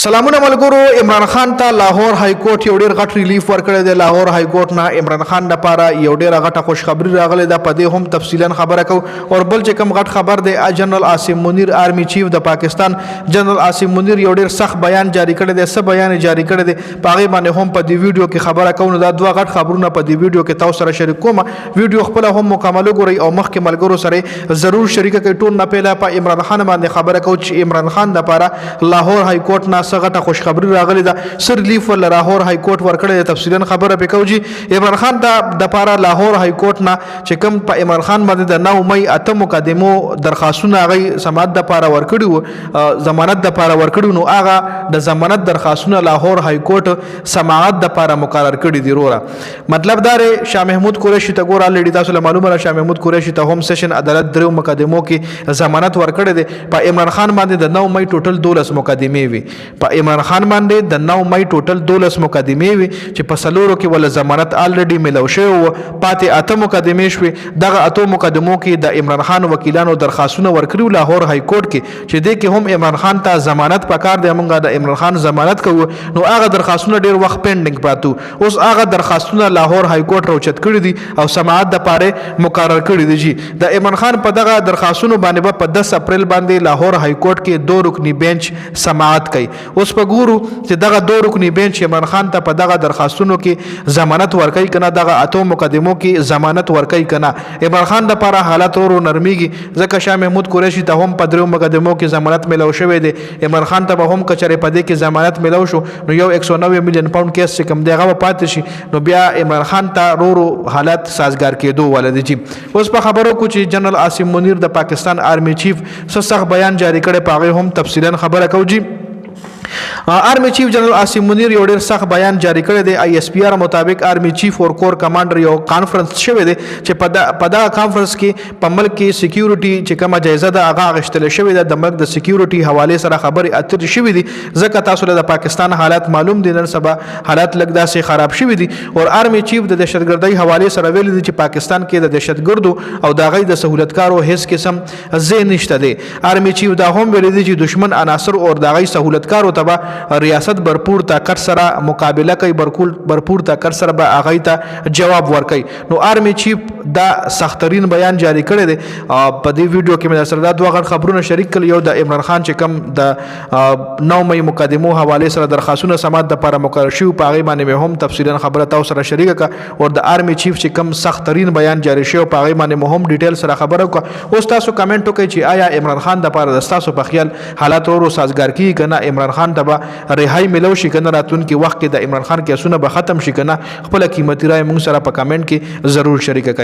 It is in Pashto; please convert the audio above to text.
سلامونه ملګرو. عمران خان ته لاهور های کورټ یو ډیر غټ ریلیف ورکړی دی. لاهور های کورټ نه عمران خان لپاره یو ډیره غټه خوشخبری راغلی ده. په دې هم تفصیلا خبره کو. او بل چې کوم غټ خبر دی، جنرال عاصم منیر آرمی چیف د پاکستان جنرال عاصم منیر یو ډیر سخت بیان جاری کړی دی. څه بیان جاری کړی دی په هغه باندې هم په دې ویډیو کې خبره کوو. دا دوه غټ خبرونه په دې ویډیو کې تاسو سره شریک کوم. ویډیو خپل هم مکمل وګورئ او مخکې ملګرو سره ضرور شریک کړئ. ټول نه پیله په عمران خان باندې خبره کوو چې عمران خان لپاره لاهور های کورټ نه څه غټه خوشخبری راغلی ده. سر ریلیف ول لاهور های کورټ ورکړی. تفصیلا خبره وکړو چې عمران خان ته د پاره لاهور های کورټ نه چې کوم په عمران خان باندې د 9 مئی اته مقدمو درخواستونه غي سماعت د پاره ورکړي، ضمانت د پاره ورکړي، نو هغه د ضمانت درخواستونه لاهور های کورټ سماعت د پاره مقرر کړي دي. وروره مطلب دا شاه محمود قریشی ته ګور الریډي تاسو له معلومه شاه محمود قریشی ته هم سیشن عدالت درو مقدمو کې ضمانت ورکړي دي. په عمران خان باندې د 9 مئی ټوټل 12 مقدمې وي. په عمران خان باندې د 9 مئی ټوټل 12 مقدمې وي چې په سلورو کې ول ضمانت الریډي ملو شوی و. پاتې اته مقدمې شوي. دغه اته مقدمو کې د عمران خان وکیلانو درخواستونه ورکړو لاهور های کورټ کې چې دې کې هم عمران خان ته ضمانت پکار دی. موږ د عمران خان ضمانت کوو، نو هغه درخواستونه ډیر وخت پینډینګ پاتو. اوس هغه درخواستونه لاهور های کورټ روچت کړی دي او سماعت د پاره مقرر کړی دي. جی د عمران خان په دغه درخواستونو باندې په 10 اپریل باندې لاهور های کورټ کې 2 رکنی بنچ سماعت کوي. اوس په ګورو چې دغه 2 رکنی بنچ عمران خان ته په دغه درخواستونو کې ضمانت ورکړي کنه، دغه اته مقدمو کې ضمانت ورکړي کنه. عمران خان د لپاره حالت ورو نرميږي ځکه شاه محمود قریشی ته هم په درو مقدمو کې ضمانت ملو شوی دی. عمران خان ته هم کچره په دې کې ضمانت ملو شو، نو یو 190 میلیون پاوند کیس چې کوم دیغه پاتې شي، نو بیا عمران خان ته ورو حالت سازگار کېدو ولدي. جی اوس په خبرو کو چې جنرال عاصم منیر د پاکستان آرمی چیف سخت بیان جاری کړي، پاغه هم تفصیلا خبره کو. جی آرمی چیف جنرال عاصم منیر یو ډیر سخت بیان جاری کړی دی. آی اس پی آر مطابق آرمی چیف اور کور کمانډر یو کانفرنس شوی دی چې په دا کانفرنس کې په ملک کې سکیورټي چې کومه جایزه ده هغه غشتل شوی ده. د ملک د سکیورټي حواله سره خبرې اترې شوی دي ځکه تاسو له پاکستان حالات معلوم دي. نن سبا حالات لږ داسې خراب شوی دي او آرمی چیف د دهشتګردۍ حواله سره ویل دي چې پاکستان کې د دهشتګردو او د غي د سہولتکارو هیڅ قسم زه نشته دی. آرمی چیف دا هم ویل دي چې دشمن عناصر او د غي سہولتکارو تبا ریاست برپور طاقت سره مقابله کوي، برپور طاقت سره به هغه ته جواب ورکوي. نو آرمی چیف دا سخترین بیان جاری کړی دی. په دې ویډیو کې مې سره دا دوه غټ خبرونه شریک کړل. یو د عمران خان چې کوم د 9 مئی مقدمو حواله سره درخواستونه سماعت د لپاره مقرر شو، په هغه باندې هم تفصیلا خبره تاسو سره شریک کړه. او د آرمی چیف چې کوم سخترین بیان جاری شو، په هغه باندې هم ډیټیل سره خبره وکړه. اوس تاسو کمنټ وکړئ چې آیا عمران خان د لپاره د تاسو په خیال حالات ورو سازگار کیږي کنه، عمران خان ته رهایی ملو شي کنه، راتلونکي وخت کې د عمران خان کیسونه به ختم شي کنه. خپل قیمتي رائے موږ سره په کمنټ کې ضرور شریک کړئ.